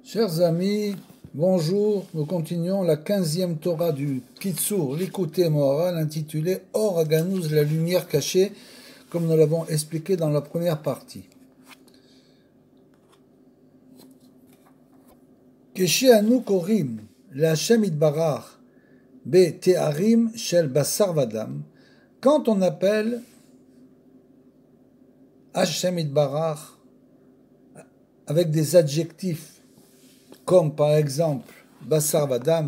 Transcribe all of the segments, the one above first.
Chers amis, bonjour. Nous continuons la 15e Torah du Kitsur, l'Écouté Moharal, intitulée Or Haganuz, la lumière cachée, comme nous l'avons expliqué dans la première partie. Kesheanu Korim, le Hashem Itbarach, Be Tearim Shel Basar Vadam, quand on appelle Hashem Itbarach avec des adjectifs, comme par exemple Basar Vadam,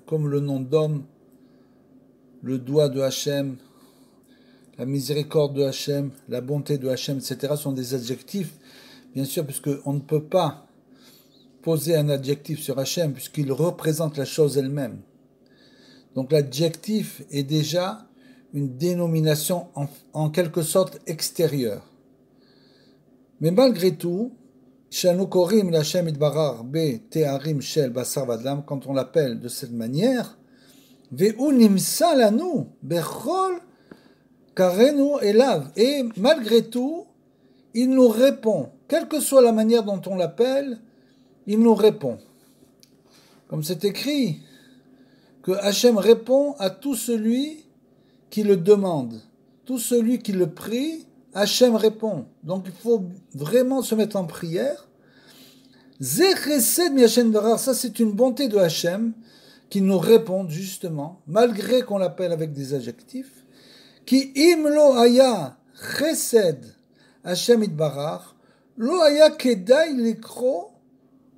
comme le nom d'homme, le doigt de Hachem, la miséricorde de Hachem, la bonté de Hachem, etc. sont des adjectifs, bien sûr, puisqu'on ne peut pas poser un adjectif sur Hachem, puisqu'il représente la chose elle-même. Donc l'adjectif est déjà une dénomination en quelque sorte extérieure. Mais malgré tout, Shanu Korim l'Hashem Itbarach Be Tearim Shel Basar Vadam, quand on l'appelle de cette manière, Ve'u Nimsa Lanu Bechol Karenu Elav, et malgré tout, il nous répond, quelle que soit la manière dont on l'appelle, il nous répond. Comme c'est écrit, que Hachem répond à tout celui qui le demande, tout celui qui le prie, Hachem répond. Donc il faut vraiment se mettre en prière. Ça c'est une bonté de Hachem qui nous répond justement, malgré qu'on l'appelle avec des adjectifs. Ki im lo haya chesed Hachem itbarach, lo haya kedai likro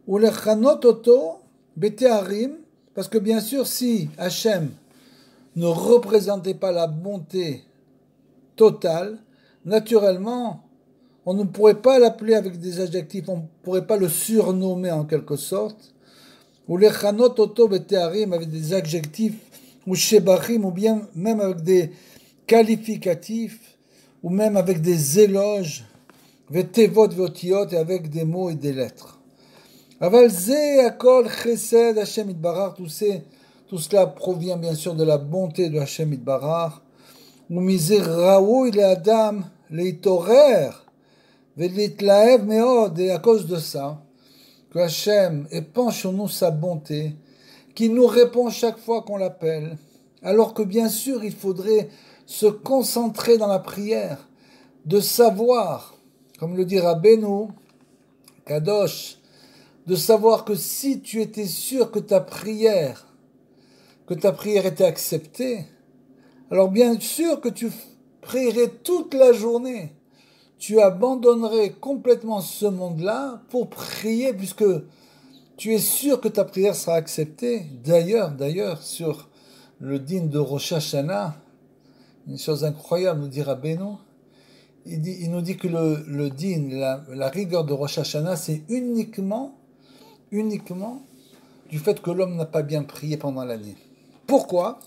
ou lechanot oto betearim, parce que bien sûr si Hachem ne représentait pas la bonté totale, naturellement, on ne pourrait pas l'appeler avec des adjectifs, on ne pourrait pas le surnommer en quelque sorte, ou les chanot oto betearim avec des adjectifs, ou shebachim, ou bien même avec des qualificatifs, ou même avec des éloges, vetevot veotiot, et avec des mots et des lettres. Aval ze akol chesed Hashem itbarach, tout cela provient bien sûr de la bonté de Hashem itbarach, ou miser raoui le adam leitorer, velitlaev meod, et à cause de ça, que Hachem épand sur nous sa bonté, qui nous répond chaque fois qu'on l'appelle, alors que bien sûr il faudrait se concentrer dans la prière, de savoir, comme le dit Rabbeinu Kadosh, de savoir que si tu étais sûr que ta prière était acceptée, alors bien sûr que tu prierais toute la journée, tu abandonnerais complètement ce monde-là pour prier, puisque tu es sûr que ta prière sera acceptée. D'ailleurs, sur le dîn de Rosh Hashanah, une chose incroyable, nous dit Rabbeinu, il nous dit que le dîn, la rigueur de Rosh Hashanah, c'est uniquement du fait que l'homme n'a pas bien prié pendant l'année. Pourquoi ?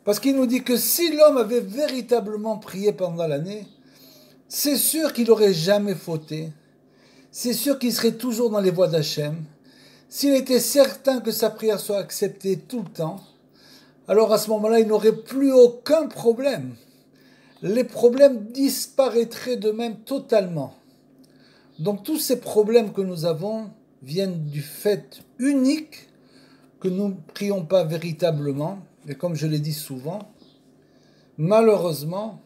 Parce qu'il nous dit que si l'homme avait véritablement prié pendant l'année, c'est sûr qu'il n'aurait jamais fauté, c'est sûr qu'il serait toujours dans les voies d'Hachem. S'il était certain que sa prière soit acceptée tout le temps, alors à ce moment-là, il n'aurait plus aucun problème. Les problèmes disparaîtraient de même totalement. Donc tous ces problèmes que nous avons viennent du fait unique que nous ne prions pas véritablement. Et comme je l'ai dit souvent, malheureusement,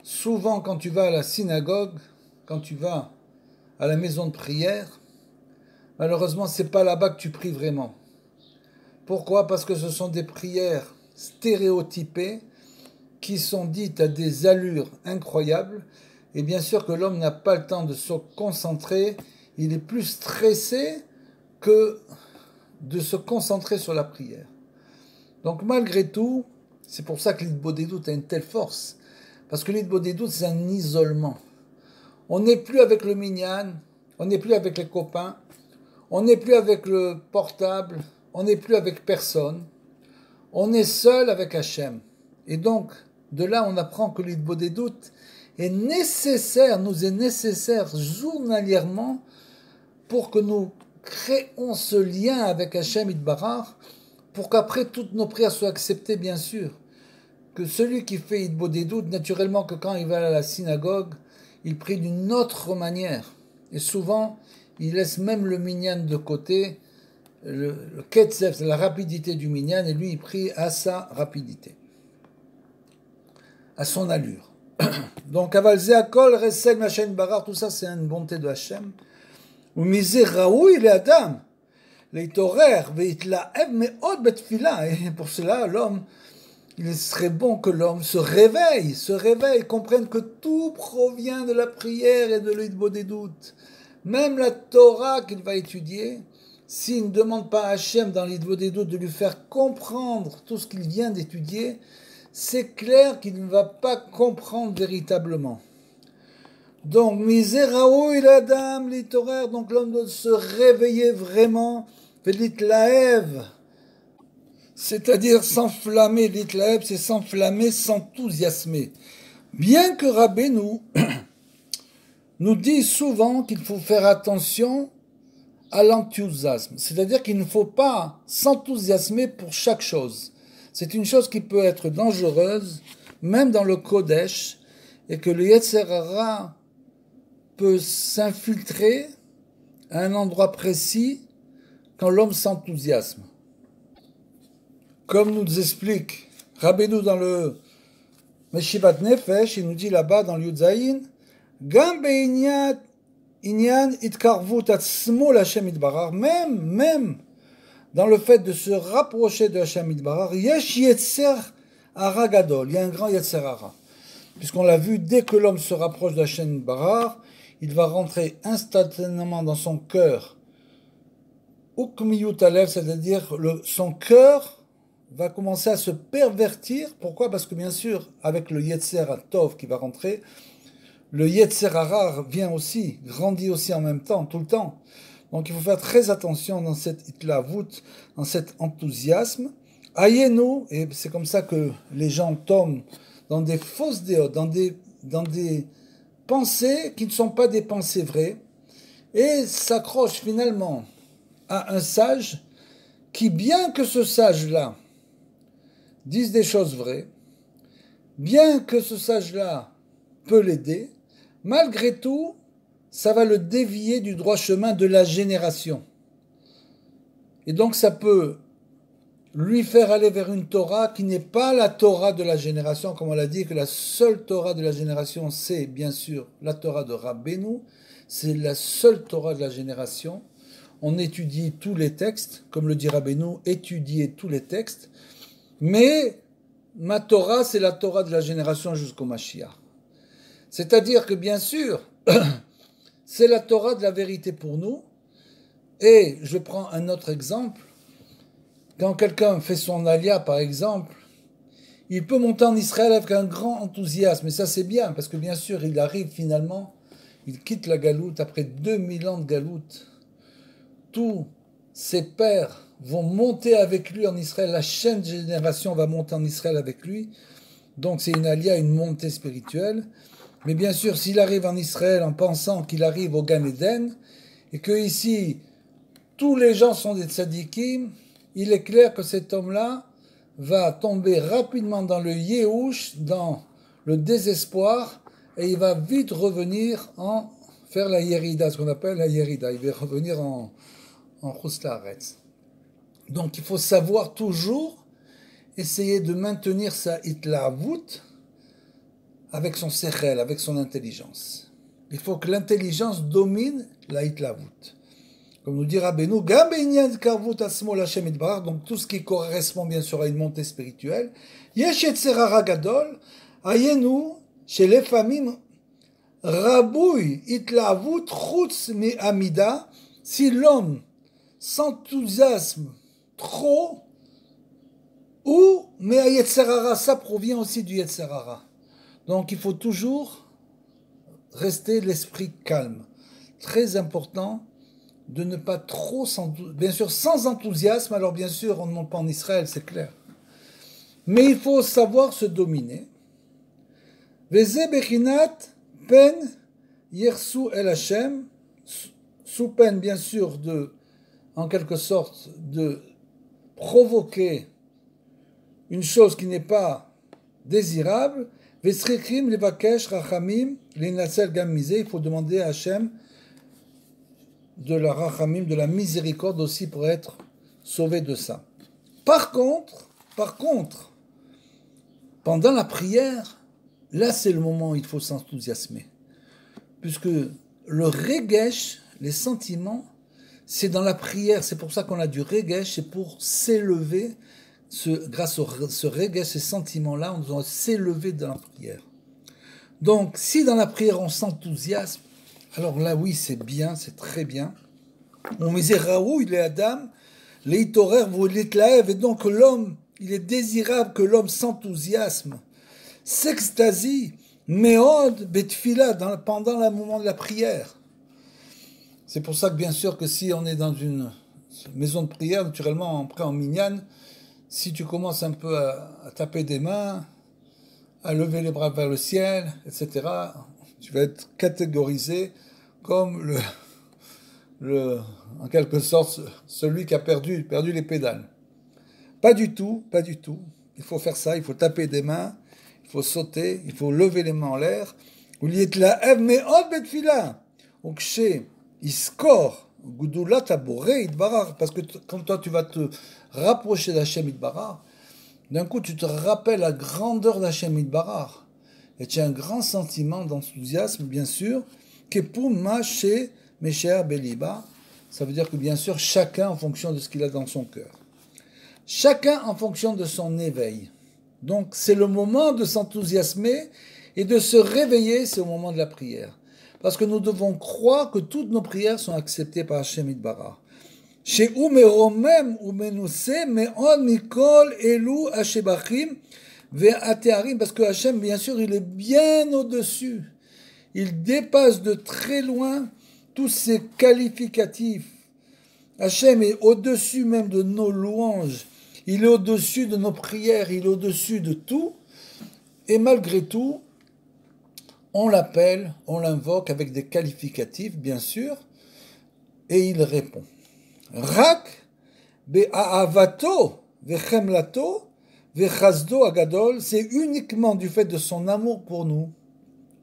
souvent quand tu vas à la synagogue, quand tu vas à la maison de prière, malheureusement, ce n'est pas là-bas que tu pries vraiment. Pourquoi ? Parce que ce sont des prières stéréotypées qui sont dites à des allures incroyables. Et bien sûr que l'homme n'a pas le temps de se concentrer. Il est plus stressé que de se concentrer sur la prière. Donc malgré tout, c'est pour ça que l'Hitbodedut a une telle force. Parce que l'Hitbodedut, c'est un isolement. On n'est plus avec le minyan, on n'est plus avec les copains, on n'est plus avec le portable, on n'est plus avec personne. On est seul avec Hachem. Et donc, de là, on apprend que l'Hitbodedut nous est nécessaire journalièrement pour que nous créons ce lien avec Hachem Itbarach, pour qu'après toutes nos prières soient acceptées, bien sûr. Que celui qui fait Hitbodedut, naturellement que quand il va à la synagogue, il prie d'une autre manière. Et souvent, il laisse même le minyan de côté, le ketzef, c'est la rapidité du minyan, et lui il prie à sa rapidité, à son allure. Donc, avalze akol resel machem barar, tout ça c'est une bonté de Hachem. Ou misé raoui le adam, להתעורר והתלהב מאוד בתפילה. Et pour cela, l'homme, il serait bon que l'homme se réveille, comprenne que tout provient de la prière et de l'idbodedut. Même la Torah qu'il va étudier, s'il ne demande pas à Hachem dans l'idbodedut de lui faire comprendre tout ce qu'il vient d'étudier, c'est clair qu'il ne va pas comprendre véritablement. Donc, miseraou il adam l'itorer, donc l'homme doit se réveiller vraiment, l'itlaev, c'est-à-dire s'enflammer, l'itlaev, c'est s'enflammer, s'enthousiasmer. Bien que Rabbeinu nous dit souvent qu'il faut faire attention à l'enthousiasme, c'est-à-dire qu'il ne faut pas s'enthousiasmer pour chaque chose. C'est une chose qui peut être dangereuse, même dans le Kodesh, et que le Yetzer Hara peut s'infiltrer à un endroit précis quand l'homme s'enthousiasme. Comme nous explique Rabbeinu dans le Meshivat Nefesh, il nous dit là-bas dans le Yudzaïn, Gam be'inyan itkarvut atzmo l'Hashem itbarar, même dans le fait de se rapprocher de Hachem Idbarar, yesh yetzer hara gadol, il y a un grand yetzer hara. Puisqu'on l'a vu, dès que l'homme se rapproche de Hachem Idbarar, il va rentrer instantanément dans son cœur, ukmiyut alev, c'est-à-dire son cœur va commencer à se pervertir. Pourquoi? Parce que bien sûr, avec le yetzer tov qui va rentrer, le yetzer hara vient aussi, grandit aussi en même temps, tout le temps. Donc il faut faire très attention dans cette itlavut, dans cet enthousiasme. Ayez-nous, et c'est comme ça que les gens tombent dans des fausses déotes, dans des pensées qui ne sont pas des pensées vraies, et s'accrochent finalement à un sage qui, bien que ce sage-là dise des choses vraies, bien que ce sage-là peut l'aider, malgré tout, ça va le dévier du droit chemin de la génération. Et donc ça peut lui faire aller vers une Torah qui n'est pas la Torah de la génération, comme on l'a dit, que la seule Torah de la génération, c'est bien sûr la Torah de Rabbeinu, c'est la seule Torah de la génération. On étudie tous les textes, comme le dit Rabbeinu, étudier tous les textes, mais ma Torah, c'est la Torah de la génération jusqu'au Mashiach. C'est-à-dire que bien sûr, c'est la Torah de la vérité pour nous. Et je prends un autre exemple. Quand quelqu'un fait son alia, par exemple, il peut monter en Israël avec un grand enthousiasme. Et ça, c'est bien, parce que bien sûr, il arrive finalement, il quitte la galoute après 2000 ans de galoute. Tous ses pères vont monter avec lui en Israël. La chaîne de génération va monter en Israël avec lui. Donc c'est une alia, une montée spirituelle. Mais bien sûr, s'il arrive en Israël en pensant qu'il arrive au Gan Eden, et que ici, tous les gens sont des tzadikim, il est clair que cet homme-là va tomber rapidement dans le Yehush, dans le désespoir, et il va vite revenir faire la Yerida, ce qu'on appelle la Yerida. Il va revenir en Chutz La'aretz. Donc il faut savoir toujours essayer de maintenir sa itlavut avec son sechel, avec son intelligence. Il faut que l'intelligence domine la hitlavut. Comme nous dit Rabbeinu, donc tout ce qui correspond bien sûr à une montée spirituelle. Yesh yetzer hara gadol, ayenu shelefamim rabouy hitlavut chutz me'amida, si l'homme s'enthousiasme trop, ou mais yetzer hara, ça provient aussi du yetzer hara. Donc il faut toujours rester l'esprit calme. Très important de ne pas trop s'enthousiasmer. Bien sûr, sans enthousiasme, alors bien sûr, on ne monte pas en Israël, c'est clair. Mais il faut savoir se dominer. Veze bechinat pen yersu el Hashem, sous peine bien sûr en quelque sorte, de provoquer une chose qui n'est pas désirable. Vesrichim levakesh rachamim l'inasel gam misé, il faut demander à Hachem de la rachamim, de la miséricorde aussi pour être sauvé de ça. Par contre, pendant la prière, là c'est le moment où il faut s'enthousiasmer. Puisque le regesh, les sentiments, c'est dans la prière. C'est pour ça qu'on a du regesh, c'est pour s'élever. Grâce à ce regesh, ces sentiments-là, on doit s'élever dans la prière. Donc, si dans la prière on s'enthousiasme, alors là, oui, c'est bien, c'est très bien. On me disait, Raoult, il est Adam, l'Eitorer, vous l'Etlaev, et donc l'homme, il est désirable que l'homme s'enthousiasme, s'extasie, méode, betfila, pendant le moment de la prière. C'est pour ça que, bien sûr, que si on est dans une maison de prière, naturellement, après en minyan, si tu commences un peu à taper des mains, à lever les bras vers le ciel, etc., tu vas être catégorisé comme en quelque sorte, celui qui a perdu les pédales. Pas du tout, pas du tout. Il faut faire ça, il faut taper des mains, il faut sauter, il faut lever les mains en l'air. Parce que quand toi tu vas te rapprocher d'Hachem Itbarach, d'un coup tu te rappelles la grandeur d'Hachem Itbarach. Et tu as un grand sentiment d'enthousiasme, bien sûr, que pour Maché Mesher Beliba, ça veut dire que bien sûr, chacun en fonction de ce qu'il a dans son cœur. Chacun en fonction de son éveil. Donc c'est le moment de s'enthousiasmer et de se réveiller, c'est au moment de la prière. Parce que nous devons croire que toutes nos prières sont acceptées par Hashem Itbarach. Chez Umeromem Umenuse Me'on Mikol Elu Hashebachim Ve'ateharim, parce que Hashem, bien sûr, il est bien au-dessus. Il dépasse de très loin tous ces qualificatifs. Hashem est au-dessus même de nos louanges. Il est au-dessus de nos prières. Il est au-dessus de tout. Et malgré tout, on l'appelle, on l'invoque avec des qualificatifs, bien sûr, et il répond. Rak be'a'avato ve'chemlato ve'chazdo agadol, c'est uniquement du fait de son amour pour nous,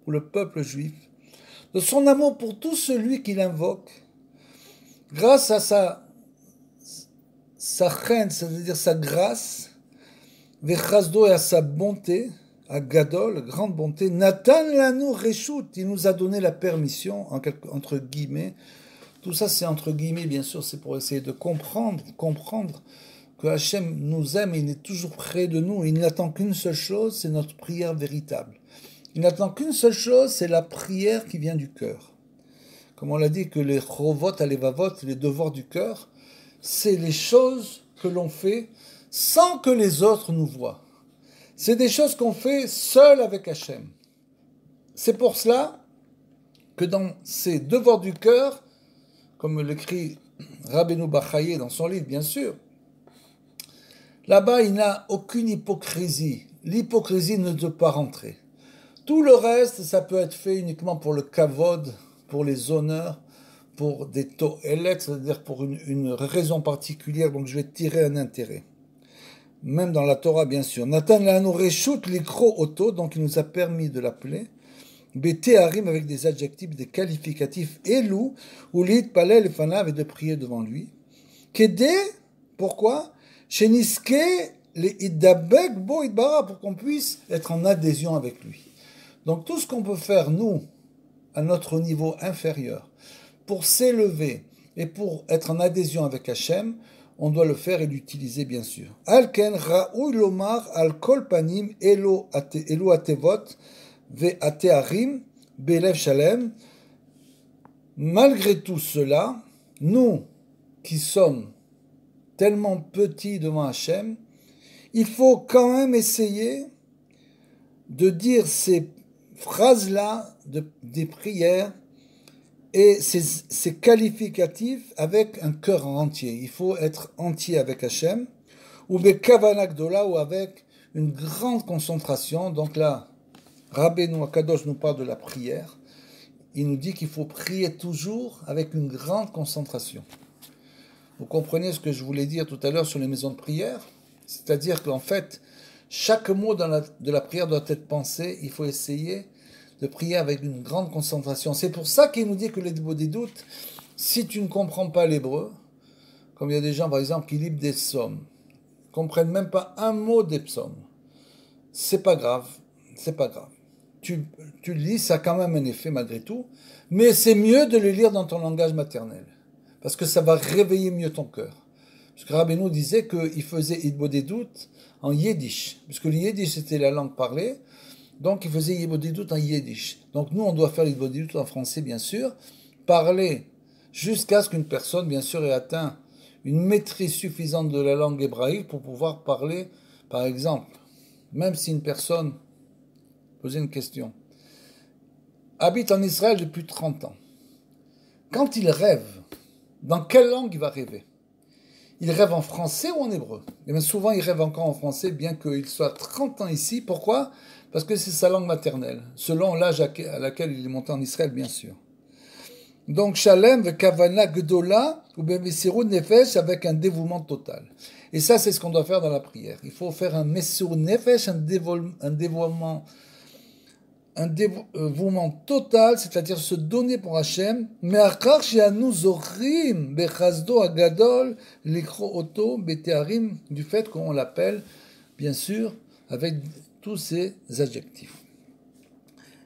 pour le peuple juif, de son amour pour tout celui qu'il invoque, grâce à sa reine, c'est-à-dire sa grâce, ve'chazdo, et à sa bonté, à Gadol, grande bonté, Nathan lanu reshut, il nous a donné la permission, entre guillemets. Tout ça, c'est entre guillemets, bien sûr, c'est pour essayer de comprendre que Hachem nous aime, il est toujours près de nous. Il n'attend qu'une seule chose, c'est notre prière véritable. Il n'attend qu'une seule chose, c'est la prière qui vient du cœur. Comme on l'a dit, que les chovot, alevavot, les devoirs du cœur, c'est les choses que l'on fait sans que les autres nous voient. C'est des choses qu'on fait seul avec Hachem. C'est pour cela que dans ces devoirs du cœur, comme l'écrit Rabbeinu Bachaye dans son livre, bien sûr, là-bas, il n'a aucune hypocrisie. L'hypocrisie ne doit pas rentrer. Tout le reste, ça peut être fait uniquement pour le kavod, pour les honneurs, pour des to'elet, c'est-à-dire pour une raison particulière, donc je vais tirer un intérêt. Même dans la Torah, bien sûr. Nathan lanu reshut likro oto, donc il nous a permis de l'appeler. Beteharim, avec des adjectifs, des qualificatifs, elou, ou l'itpalel lefanav, et de prier devant lui. Kede, pourquoi? Sheniske le idabek bo idbara, pour qu'on puisse être en adhésion avec lui. Donc tout ce qu'on peut faire, nous, à notre niveau inférieur, pour s'élever et pour être en adhésion avec Hachem, on doit le faire et l'utiliser, bien sûr. Alken ra'ou lomar al kol panim elo atevot ve'ateharim belev shalem. Malgré tout cela, nous qui sommes tellement petits devant Hachem, il faut quand même essayer de dire ces phrases-là des prières et ces qualificatifs avec un cœur entier. Il faut être entier avec Hachem, ou bekavana gdola, ou avec une grande concentration. Donc là, Rabbeinu Akadosh nous parle de la prière. Il nous dit qu'il faut prier toujours avec une grande concentration. Vous comprenez ce que je voulais dire tout à l'heure sur les maisons de prière? C'est-à-dire qu'en fait, chaque mot de la prière doit être pensé. Il faut essayer de prier avec une grande concentration. C'est pour ça qu'il nous dit que les doutes, si tu ne comprends pas l'hébreu, comme il y a des gens par exemple qui lisent des psaumes, comprennent même pas un mot des psaumes, c'est pas grave, c'est pas grave. Tu, tu le lis, ça a quand même un effet malgré tout, mais c'est mieux de le lire dans ton langage maternel, parce que ça va réveiller mieux ton cœur. Parce que Rabbeinu disait qu'il faisait Idbodedut en yiddish, puisque le yiddish c'était la langue parlée, donc il faisait Idbodedut en yiddish. Donc nous on doit faire l'Idbodedut en français bien sûr, parler jusqu'à ce qu'une personne bien sûr ait atteint une maîtrise suffisante de la langue hébraïque pour pouvoir parler, par exemple, même si une personne, posez une question, habite en Israël depuis 30 ans, quand il rêve, dans quelle langue il va rêver? Il rêve en français ou en hébreu? Et bien souvent, il rêve encore en français, bien qu'il soit 30 ans ici. Pourquoi? Parce que c'est sa langue maternelle, selon l'âge à laquelle il est monté en Israël, bien sûr. Donc, Shalem, Kavana, Gdola, ou Bemessirou, Nefesh, avec un dévouement total. Et ça, c'est ce qu'on doit faire dans la prière. Il faut faire un Messirou Nefesh, un dévouement total, c'est-à-dire se donner pour Hachem, mais achar she'anu zochrim bechazdo agadol likro oto betearim, du fait qu'on l'appelle, bien sûr, avec tous ces adjectifs.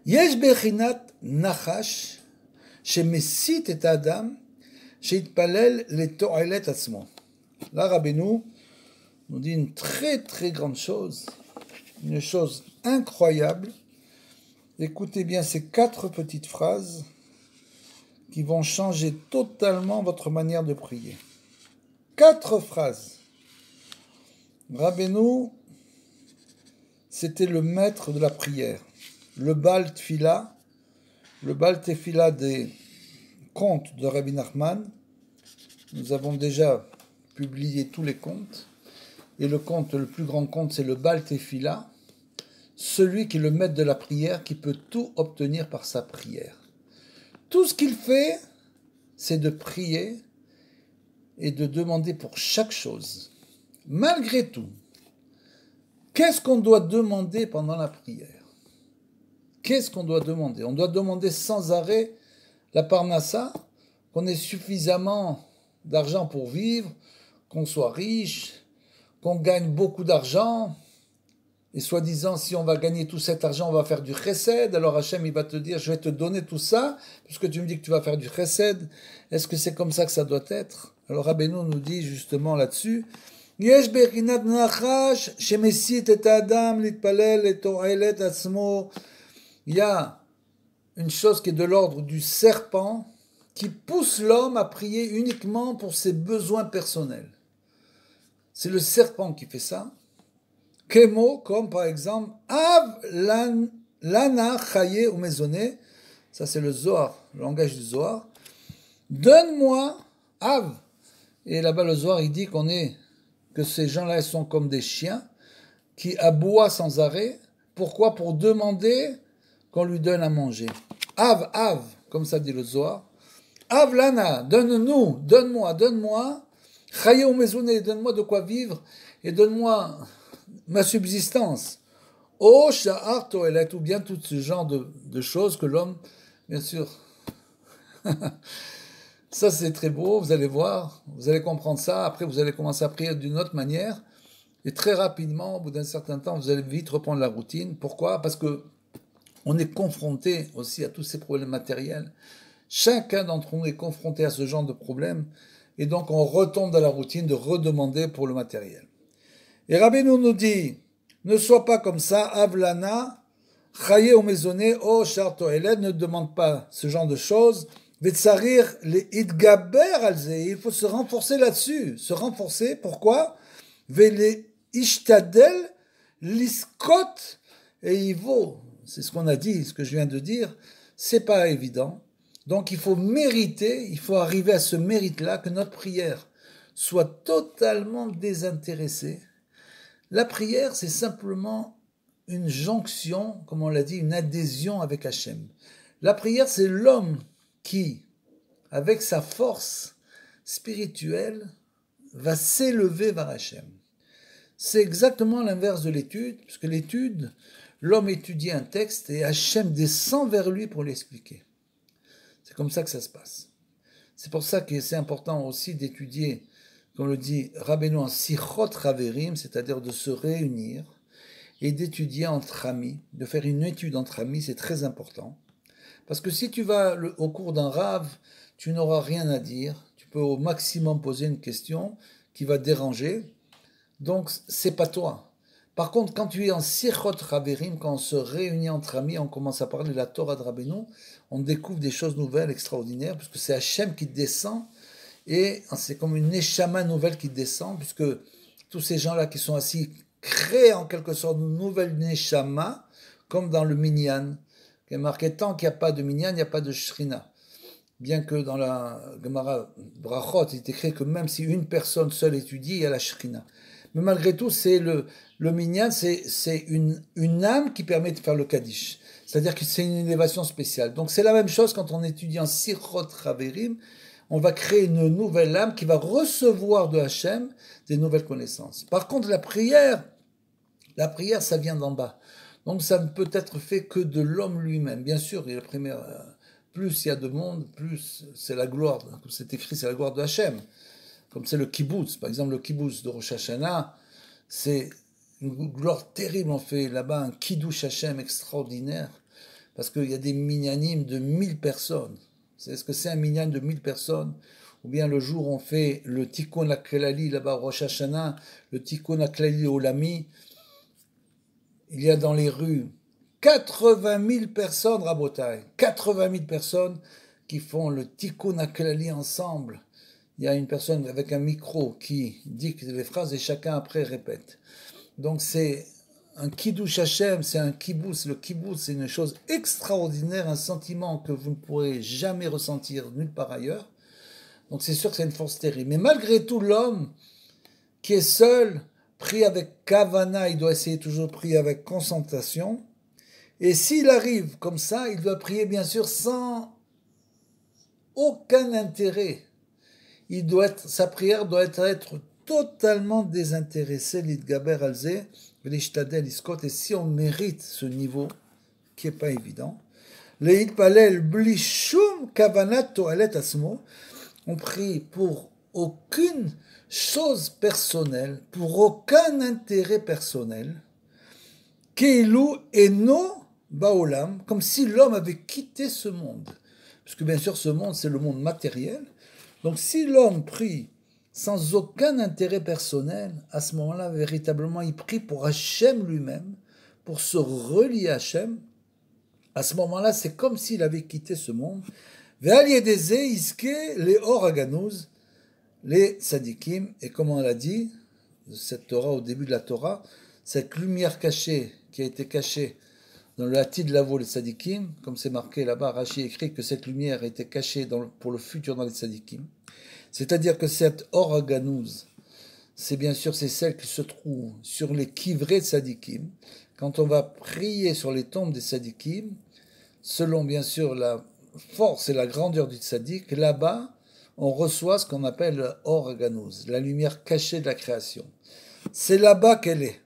Yesh bechinat nachash shemesit et adam sheitpalel leto'elet atzmo. Là, Rabbeinu nous dit une très très grande chose, une chose incroyable. Écoutez bien ces 4 petites phrases qui vont changer totalement votre manière de prier. 4 phrases. Rabbeinu, c'était le maître de la prière. Le Baal Tfila, le Baal Tefila des contes de Rabbi Nachman. Nous avons déjà publié tous les contes. Et le conte, le plus grand conte, c'est le Baal Tefila. Celui qui est le maître de la prière, qui peut tout obtenir par sa prière. Tout ce qu'il fait, c'est de prier et de demander pour chaque chose. Malgré tout, qu'est-ce qu'on doit demander pendant la prière? Qu'est-ce qu'on doit demander? On doit demander sans arrêt la parnassa, qu'on ait suffisamment d'argent pour vivre, qu'on soit riche, qu'on gagne beaucoup d'argent. Et soi-disant, si on va gagner tout cet argent, on va faire du chesed. Alors Hachem, il va te dire, je vais te donner tout ça, puisque tu me dis que tu vas faire du chesed. Est-ce que c'est comme ça que ça doit être? Alors Rabbeinu nous dit justement là-dessus, Yesh bechinat nachash shemesit et adam litpalel et to'elet atzmo. Il y a une chose qui est de l'ordre du serpent, qui pousse l'homme à prier uniquement pour ses besoins personnels. C'est le serpent qui fait ça. Kemo, comme par exemple, Av lana chaye ou maisonné, ça c'est le Zohar, le langage du Zohar. Donne-moi, Av. Et là-bas le Zohar il dit que ces gens-là sont comme des chiens qui aboient sans arrêt. Pourquoi? Pour demander qu'on lui donne à manger. Av, Av, comme ça dit le Zohar. Av lana, donne-nous, donne-moi. Chaye ou maisonné, donne-moi de quoi vivre et donne-moi ma subsistance, ou bien tout ce genre de choses que l'homme, bien sûr, ça c'est très beau, vous allez voir, vous allez comprendre ça, après vous allez commencer à prier d'une autre manière, et très rapidement, au bout d'un certain temps, vous allez vite reprendre la routine. Pourquoi? Parce que on est confronté aussi à tous ces problèmes matériels. Chacun d'entre nous est confronté à ce genre de problème, et donc on retombe dans la routine de redemander pour le matériel. Et Rabbeinu nous dit, ne sois pas comme ça, Avlana, Chaye ou maisonné, oh char to'elet, ne demande pas ce genre de choses. Vetsarir les idgaber alze, il faut se renforcer là-dessus. Se renforcer, pourquoi? Vele ishtadel liskot, et il vaut, c'est ce qu'on a dit, ce que je viens de dire, c'est pas évident. Donc il faut mériter, il faut arriver à ce mérite-là, que notre prière soit totalement désintéressée. La prière, c'est simplement une jonction, comme on l'a dit, une adhésion avec Hachem. La prière, c'est l'homme qui, avec sa force spirituelle, va s'élever vers Hachem. C'est exactement l'inverse de l'étude, puisque l'étude, l'homme étudie un texte et Hachem descend vers lui pour l'expliquer. C'est comme ça que ça se passe. C'est pour ça que c'est important aussi d'étudier, comme le dit Rabbeinu, en sichot raverim, c'est-à-dire de se réunir et d'étudier entre amis, de faire une étude entre amis, c'est très important. Parce que si tu vas au cours d'un rave, tu n'auras rien à dire, tu peux au maximum poser une question qui va déranger, donc c'est pas toi. Par contre, quand tu es en sichot raverim, quand on se réunit entre amis, on commence à parler de la Torah de Rabbeinu, on découvre des choses nouvelles, extraordinaires, puisque c'est Hachem qui descend, et c'est comme une neshama nouvelle qui descend, puisque tous ces gens-là qui sont assis créent en quelque sorte une nouvelle neshama, comme dans le minyan, qui est marqué tant qu'il n'y a pas de minyan, il n'y a pas de shrina. Bien que dans la Gemara Brachot, il est écrit que même si une personne seule étudie, il y a la shrina. Mais malgré tout, c'est le minyan, c'est une âme qui permet de faire le kaddish. C'est-à-dire que c'est une élévation spéciale. Donc c'est la même chose quand on étudie en Sichot Raverim, on va créer une nouvelle âme qui va recevoir de Hachem des nouvelles connaissances. Par contre, la prière, ça vient d'en bas. Donc ça ne peut être fait que de l'homme lui-même. Bien sûr, plus il y a de monde, plus c'est la gloire. Comme c'est écrit, c'est la gloire de Hachem. Comme c'est le kibbutz. Par exemple, le kibbutz de Rosh Hashanah, c'est une gloire terrible. On fait là-bas un kiddush Hachem extraordinaire. Parce qu'il y a des minyanim de 1000 personnes. Est-ce que c'est un minyan de 1000 personnes? Ou bien le jour on fait le tikkun aklali là-bas, Rosh Hashanah, le tikkun aklali olami, il y a dans les rues 80 000 personnes, Rabotai, 80 000 personnes qui font le tikkun aklali ensemble. Il y a une personne avec un micro qui dit les phrases et chacun après répète. Donc c'est un kiddush Hashem, c'est un kibbutz. Le kibbutz, c'est une chose extraordinaire, un sentiment que vous ne pourrez jamais ressentir nulle part ailleurs. Donc c'est sûr que c'est une force terrible. Mais malgré tout, l'homme qui est seul, prie avec kavana, il doit essayer toujours de prier avec concentration. Et s'il arrive comme ça, il doit prier bien sûr sans aucun intérêt. Sa prière doit être totalement désintéressée, l'idgaber alzé, l'ishtadel iskot, et si on mérite ce niveau, qui n'est pas évident, l'itpalel blishum kavanat toalet asmo, on prie pour aucune chose personnelle, pour aucun intérêt personnel, keilu eno baolam, comme si l'homme avait quitté ce monde. Parce que bien sûr, ce monde, c'est le monde matériel. Donc si l'homme prie sans aucun intérêt personnel, à ce moment-là, véritablement, il prie pour Hachem lui-même, pour se relier à Hachem. À ce moment-là, c'est comme s'il avait quitté ce monde. Ve'al yedeze iske les or aganouz, les tzadikim, et comme on l'a dit, cette Torah, au début de la Torah, cette lumière cachée, qui a été cachée dans le Hatid Lavo, les tzadikim, comme c'est marqué là-bas, Rashi écrit que cette lumière a été cachée pour le futur dans les tzadikim. C'est-à-dire que cette or aganouz, c'est bien sûr c'est celle qui se trouve sur les kivrés de tzadikim. Quand on va prier sur les tombes des tzadikim, selon bien sûr la force et la grandeur du tzadik, là-bas, on reçoit ce qu'on appelle le or aganouz, la lumière cachée de la création. C'est là-bas qu'elle est.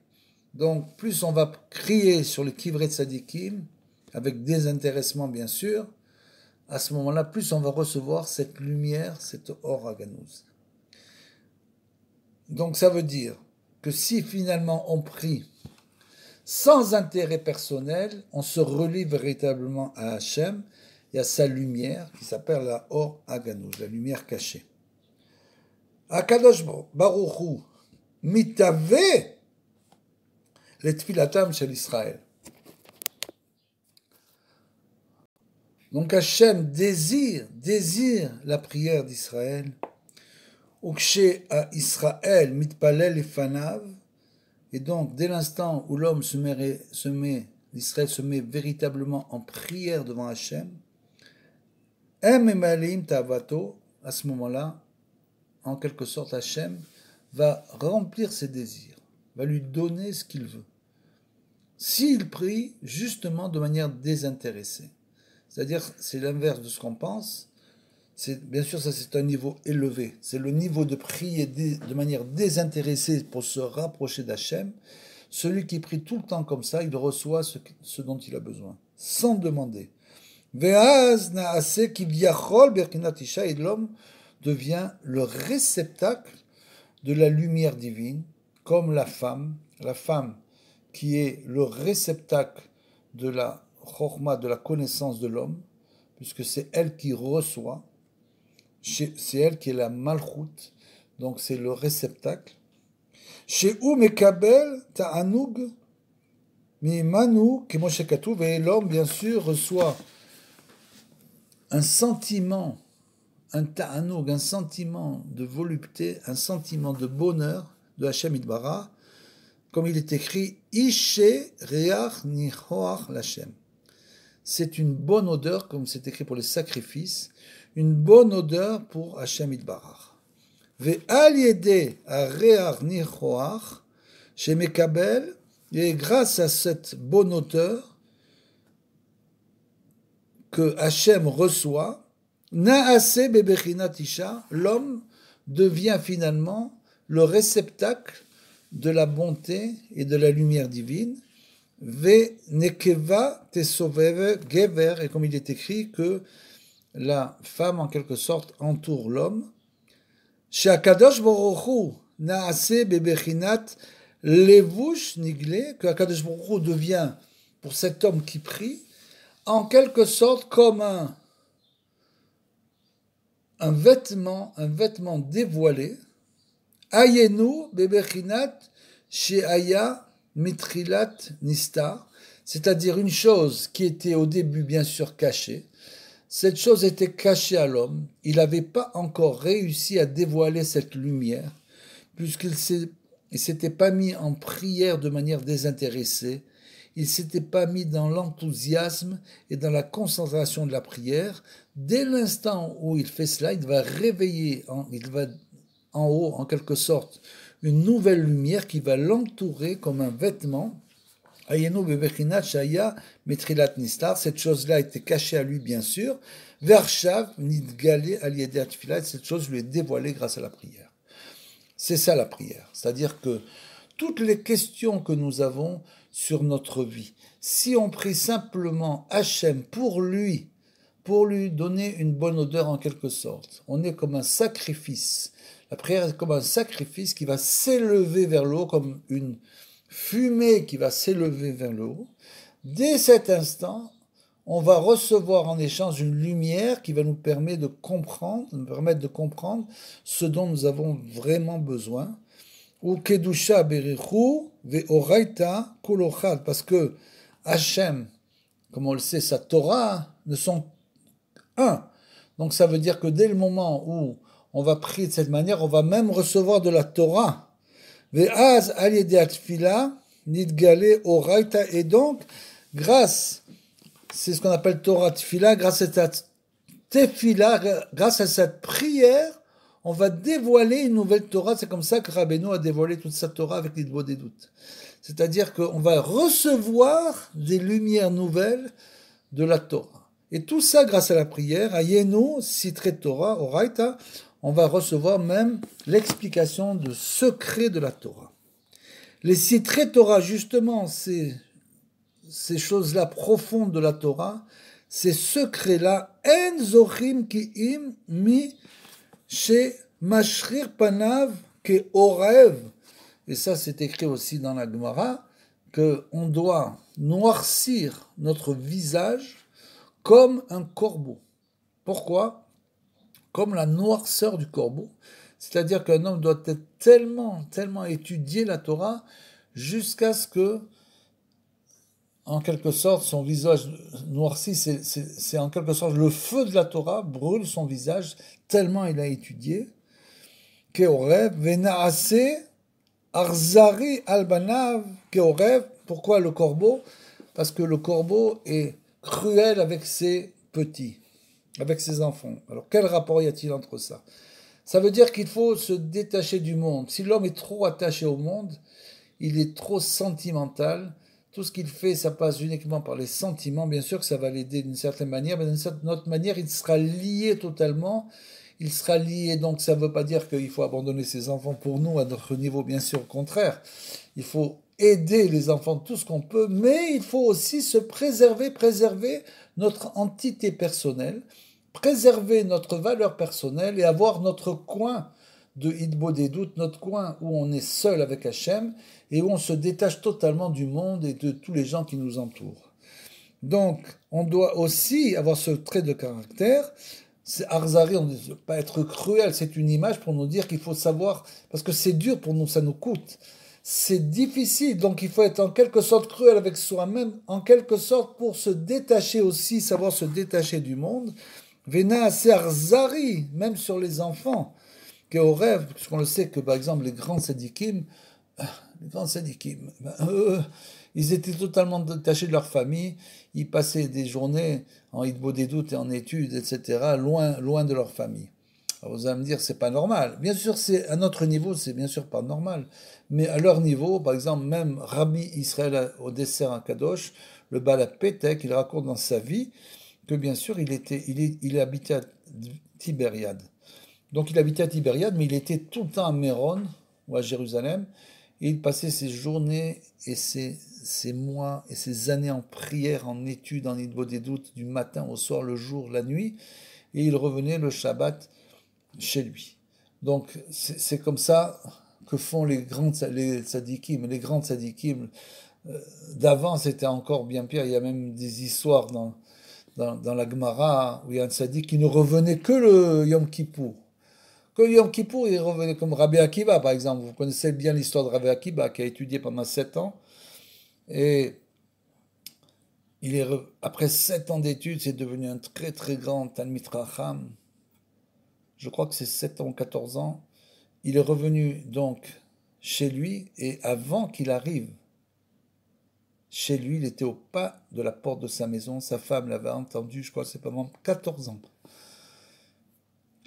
Donc, plus on va crier sur les kivrés de tzadikim, avec désintéressement bien sûr, à ce moment-là, plus on va recevoir cette lumière, cette or aganouz. Donc ça veut dire que si finalement on prie sans intérêt personnel, on se relie véritablement à Hachem et à sa lumière qui s'appelle la or aganouz, la lumière cachée. Akadosh Baruch Hu mitave les tfilatam shel Israël. Donc Hachem désire la prière d'Israël. Ukshe à Israël mitpalel lefanav. Et donc, dès l'instant où l'homme l'Israël se met véritablement en prière devant Hachem, em emalim tavato, à ce moment-là, en quelque sorte, Hachem va remplir ses désirs, va lui donner ce qu'il veut. S'il prie justement de manière désintéressée. C'est-à-dire, c'est l'inverse de ce qu'on pense. Bien sûr, ça c'est un niveau élevé. C'est le niveau de prier de manière désintéressée pour se rapprocher d'Hachem. Celui qui prie tout le temps comme ça, il reçoit ce dont il a besoin, sans demander. Ve'az na'ase kivyachol berkinat isha, et l'homme devient le réceptacle de la lumière divine, comme la femme qui est le réceptacle de la chorma, de la connaissance de l'homme, puisque c'est elle qui reçoit, c'est elle qui est la malchoute, donc c'est le réceptacle. Chez où mekabel ta'anoug mimanu kemoshe katuv, et l'homme bien sûr reçoit un sentiment, un ta'anoug, un sentiment de volupté, un sentiment de bonheur de Hashem Itbarach, comme il est écrit Ishe Reach Nichoach Lashem. C'est une bonne odeur, comme c'est écrit pour les sacrifices, une bonne odeur pour Hashem Itbarach. Ve'al yede Reach Nichoach Shemekabel, et grâce à cette bonne odeur que Hashem reçoit, Naase Bebechinat Isha, l'homme devient finalement le réceptacle de la bonté et de la lumière divine. Ve nekeva tesoveve gever, et comme il est écrit que la femme en quelque sorte entoure l'homme. She'akadosh baruch hu naase bebechinat levush nigle, que Akadosh baruch hu devient pour cet homme qui prie en quelque sorte comme un vêtement dévoilé. Ayenu bebechinat she'aya mitrilat nistar, c'est-à-dire une chose qui était au début bien sûr cachée. Cette chose était cachée à l'homme. Il n'avait pas encore réussi à dévoiler cette lumière, puisqu'il ne s'était pas mis en prière de manière désintéressée. Il ne s'était pas mis dans l'enthousiasme et dans la concentration de la prière. Dès l'instant où il fait cela, il va réveiller, il va en haut, en quelque sorte, une nouvelle lumière qui va l'entourer comme un vêtement. Ayenu bebechinat shaya metrilat nistar, cette chose-là était cachée à lui, bien sûr. Vershav nidgale al yedei atfilah, cette chose lui est dévoilée grâce à la prière. C'est ça la prière. C'est-à-dire que toutes les questions que nous avons sur notre vie, si on prie simplement Hachem pour lui donner une bonne odeur en quelque sorte, on est comme un sacrifice. La prière est comme un sacrifice qui va s'élever vers le haut, comme une fumée qui va s'élever vers le haut. Dès cet instant, on va recevoir en échange une lumière qui va nous permettre de comprendre ce dont nous avons vraiment besoin. Ou kedusha berichu ve'oraita kolochad, parce que Hachem, comme on le sait, sa Torah ne sont un. Donc ça veut dire que dès le moment où on va prier de cette manière, on va même recevoir de la Torah. Ve'az al yedei atfila nidgale oraita, et donc grâce, c'est ce qu'on appelle Torah Tfila, grâce à cette tefila, grâce à cette prière, on va dévoiler une nouvelle Torah. C'est comme ça que Rabbeinu a dévoilé toute sa Torah avec l'Idbo des doutes. C'est-à-dire qu'on va recevoir des lumières nouvelles de la Torah. Et tout ça grâce à la prière, à Yenu, Sitre Torah, Oraita, on va recevoir même l'explication de secret de la Torah. Les Sitre Torah, justement, ces choses-là profondes de la Torah, ces secrets-là, En zochim ki'im mi she mashrir panav ke orev. Et ça, c'est écrit aussi dans la Gemara, qu'on doit noircir notre visage comme un corbeau. Pourquoi ? Comme la noirceur du corbeau. C'est-à-dire qu'un homme doit être tellement étudier la Torah jusqu'à ce que, en quelque sorte, son visage noirci, c'est en quelque sorte le feu de la Torah brûle son visage tellement il a étudié. Keorev venaase arzari albanav keorev. Pourquoi le corbeau ? Parce que le corbeau est cruel avec ses petits, avec ses enfants. Alors quel rapport y a-t-il entre ça ? Ça veut dire qu'il faut se détacher du monde. Si l'homme est trop attaché au monde, il est trop sentimental. Tout ce qu'il fait, ça passe uniquement par les sentiments. Bien sûr que ça va l'aider d'une certaine manière, mais d'une certaine autre manière, il sera lié totalement. Il sera lié, donc ça ne veut pas dire qu'il faut abandonner ses enfants pour nous à notre niveau, bien sûr, au contraire. Il faut aider les enfants tout ce qu'on peut, mais il faut aussi se préserver notre entité personnelle, préserver notre valeur personnelle et avoir notre coin de Hitbo des doutes, notre coin où on est seul avec Hachem et où on se détache totalement du monde et de tous les gens qui nous entourent. Donc, on doit aussi avoir ce trait de caractère. C'est Arzari, on ne veut pas être cruel, c'est une image pour nous dire qu'il faut savoir, parce que c'est dur pour nous, ça nous coûte. C'est difficile, donc il faut être en quelque sorte cruel avec soi-même, en quelque sorte pour se détacher aussi, savoir se détacher du monde. Vena c'est Arzari, même sur les enfants, qui au rêve, puisqu'on le sait que par exemple les grands sadikim, ils étaient totalement détachés de leur famille, ils passaient des journées en Hitbo des doutes et en études, etc., loin de leur famille. Alors vous allez me dire, c'est pas normal. Bien sûr, c'est à notre niveau, c'est bien sûr pas normal. Mais à leur niveau, par exemple, même Rabbi Israël au dessert à Kadosh, le Baal Pétek, il raconte dans sa vie que bien sûr, il habitait à Tibériade. Donc il habitait à Tibériade, mais il était tout le temps à Méron, ou à Jérusalem, et il passait ses journées et ses mois et ses années en prière, en études, en Hitbo des doutes, du matin au soir, le jour, la nuit, et il revenait le Shabbat chez lui. Donc c'est comme ça que font les tzadikim. Les grands tzadikim d'avant, c'était encore bien pire. Il y a même des histoires dans la Gemara où il y a un tzadik qui ne revenait que le Yom Kippour. Que le Yom Kippour, il revenait comme Rabbi Akiva, par exemple. Vous connaissez bien l'histoire de Rabbi Akiva, qui a étudié pendant 7 ans. Et après 7 ans d'études, c'est devenu un très très grand Talmid Chacham. Je crois que c'est 7 ans ou 14 ans. Il est revenu donc chez lui, et avant qu'il arrive chez lui, il était au pas de la porte de sa maison. Sa femme l'avait entendu, je crois que c'est pas vraiment 14 ans.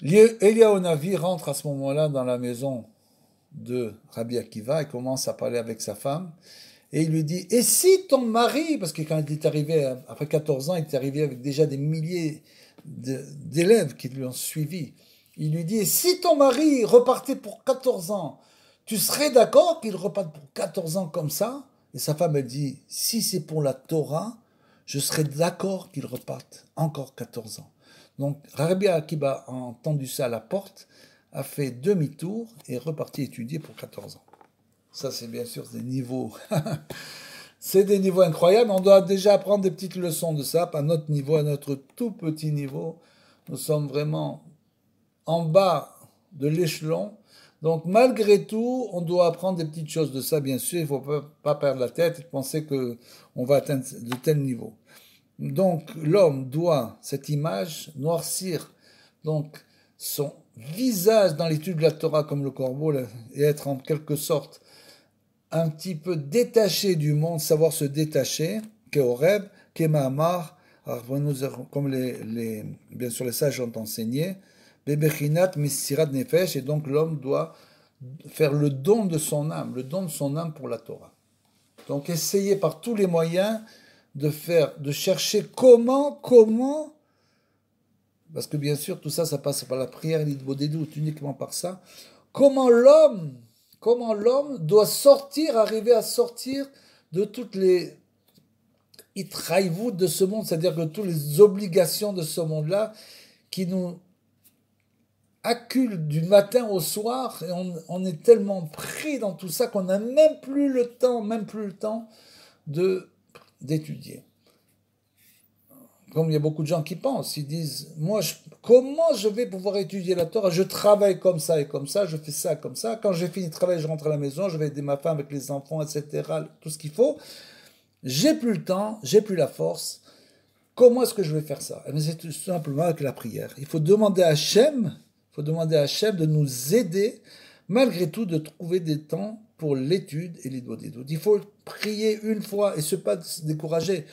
Eliyahu Navi rentre à ce moment-là dans la maison de Rabbi Akiva et commence à parler avec sa femme. Et il lui dit, et si ton mari, parce que quand il est arrivé, après 14 ans, il est arrivé avec déjà des milliers d'élèves qui lui ont suivi. Il lui dit, et si ton mari repartait pour 14 ans, tu serais d'accord qu'il reparte pour 14 ans comme ça? Et sa femme, elle dit, si c'est pour la Torah, je serais d'accord qu'il reparte encore 14 ans. Donc, Rabbi Akiva a entendu ça à la porte, a fait demi-tour et est reparti étudier pour 14 ans. Ça, c'est bien sûr des niveaux. C'est des niveaux incroyables. On doit déjà apprendre des petites leçons de ça. À notre niveau, à notre tout petit niveau, nous sommes vraiment en bas de l'échelon. Donc, malgré tout, on doit apprendre des petites choses de ça, bien sûr. Il ne faut pas perdre la tête et penser qu'on va atteindre de tels niveaux. Donc, l'homme doit, cette image, noircir donc son visage dans l'étude de la Torah comme le corbeau et être en quelque sorte un petit peu détaché du monde, savoir se détacher, Keoreb, Kemamar, comme bien sûr les sages ont enseigné, Bebechinat Misirat Nefesh, et donc l'homme doit faire le don de son âme pour la Torah. Donc essayer par tous les moyens de chercher comment, parce que bien sûr tout ça, ça passe par la prière, l'Hitbo des doutes, uniquement par ça, comment l'homme doit arriver à sortir de toutes les itraïvout de ce monde, c'est-à-dire que toutes les obligations de ce monde-là qui nous acculent du matin au soir, et on est tellement pris dans tout ça qu'on n'a même plus le temps d'étudier. Comme il y a beaucoup de gens qui pensent, ils disent, moi, comment je vais pouvoir étudier la Torah? Je travaille comme ça et comme ça, je fais ça comme ça. Quand j'ai fini de travailler, je rentre à la maison, je vais aider ma femme avec les enfants, etc., tout ce qu'il faut. J'ai plus le temps, j'ai plus la force. Comment est-ce que je vais faire ça? C'est tout simplement avec la prière. Il faut demander à Hachem de nous aider, malgré tout, de trouver des temps pour l'étude et l'Hitbo des doutes. Il faut prier une fois et pas se décourager.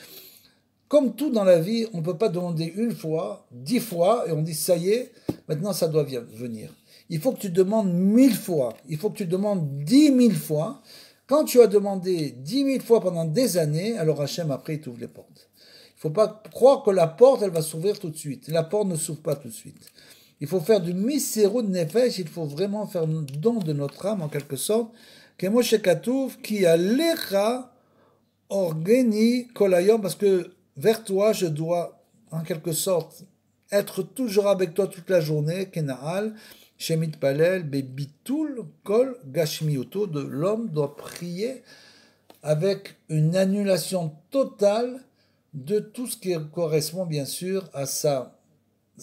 Comme tout dans la vie, on ne peut pas demander une fois, 10 fois, et on dit ça y est, maintenant ça doit venir. Il faut que tu demandes 1000 fois, il faut que tu demandes 10 000 fois. Quand tu as demandé 10 000 fois pendant des années, alors Hachem après il t'ouvre les portes. Il ne faut pas croire que la porte elle va s'ouvrir tout de suite. La porte ne s'ouvre pas tout de suite. Il faut faire du misérou de nefesh, il faut vraiment faire un don de notre âme en quelque sorte. Que Moshe Katouf qui alecha organi kolayom, parce que vers toi je dois en quelque sorte être toujours avec toi toute la journée. Kenaal shemit palel bebitul kol gashmiuto, de l'homme doit prier avec une annulation totale de tout ce qui correspond bien sûr à sa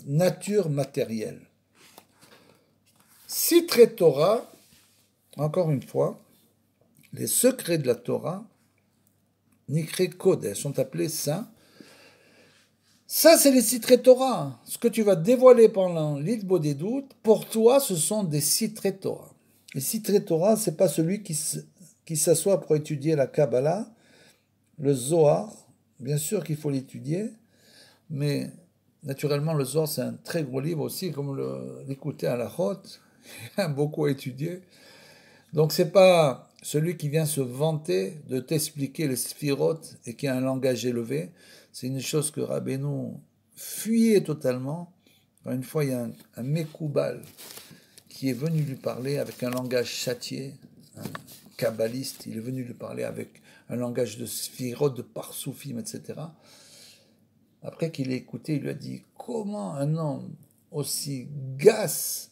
nature matérielle. Sitre Torah, encore une fois, les secrets de la Torah, Nikre Kodesh, sont appelés saints. Ça, c'est les Sitre Torah. Ce que tu vas dévoiler pendant l'Idbo des doutes, pour toi, ce sont des Sitre Torah. Les Sitre Torah, ce n'est pas celui qui s'assoit pour étudier la Kabbalah, le Zohar. Bien sûr qu'il faut l'étudier, mais naturellement, le Zohar, c'est un très gros livre aussi, comme l'écouter à la Chot, il y a beaucoup à étudier. Donc, ce n'est pas celui qui vient se vanter de t'expliquer les sphirotes et qui a un langage élevé. C'est une chose que Rabbeinu fuyait totalement. Une fois, il y a un Mekoubal qui est venu lui parler avec un langage châtié, un kabbaliste. Il est venu lui parler avec un langage de sphirotes, de parsoufim, etc. Après qu'il ait écouté, il lui a dit « Comment un homme aussi gasse,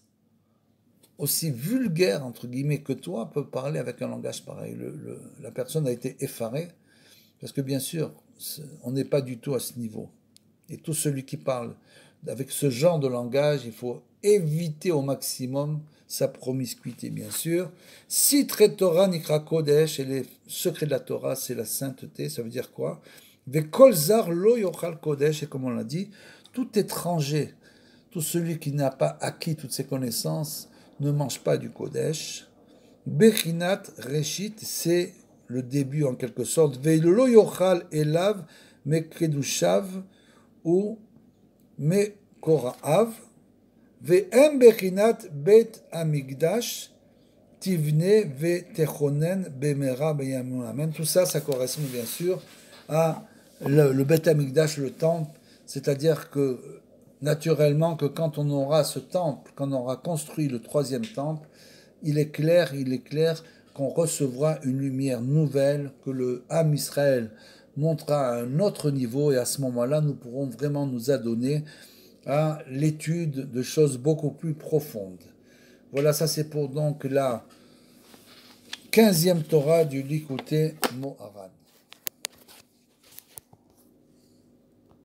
aussi vulgaire, entre guillemets, que toi, peut parler avec un langage pareil ?» La personne a été effarée, parce que bien sûr, on n'est pas du tout à ce niveau. Et tout celui qui parle avec ce genre de langage, il faut éviter au maximum sa promiscuité, bien sûr. Sitre Torah nikra kodesh, et les secrets de la Torah, c'est la sainteté, ça veut dire quoi? Vekol zar lo yochal kodesh, et comme on l'a dit, tout étranger, tout celui qui n'a pas acquis toutes ses connaissances, ne mange pas du kodesh. Bechinat reshit, c'est le début en quelque sorte. Veilo yochal elav mekedushav ou mekoraav. Ve'em bechinat bet amigdash tivne ve'techonen bemera beyamim. Amen. Tout ça, ça correspond bien sûr à le Bet Amigdash, le temple, c'est-à-dire que naturellement que quand on aura ce temple, quand on aura construit le troisième temple, il est clair qu'on recevra une lumière nouvelle, que le Ham Israël montera à un autre niveau, et à ce moment-là, nous pourrons vraiment nous adonner à l'étude de choses beaucoup plus profondes. Voilà, ça c'est pour donc la 15e Torah du Likutei Moharan.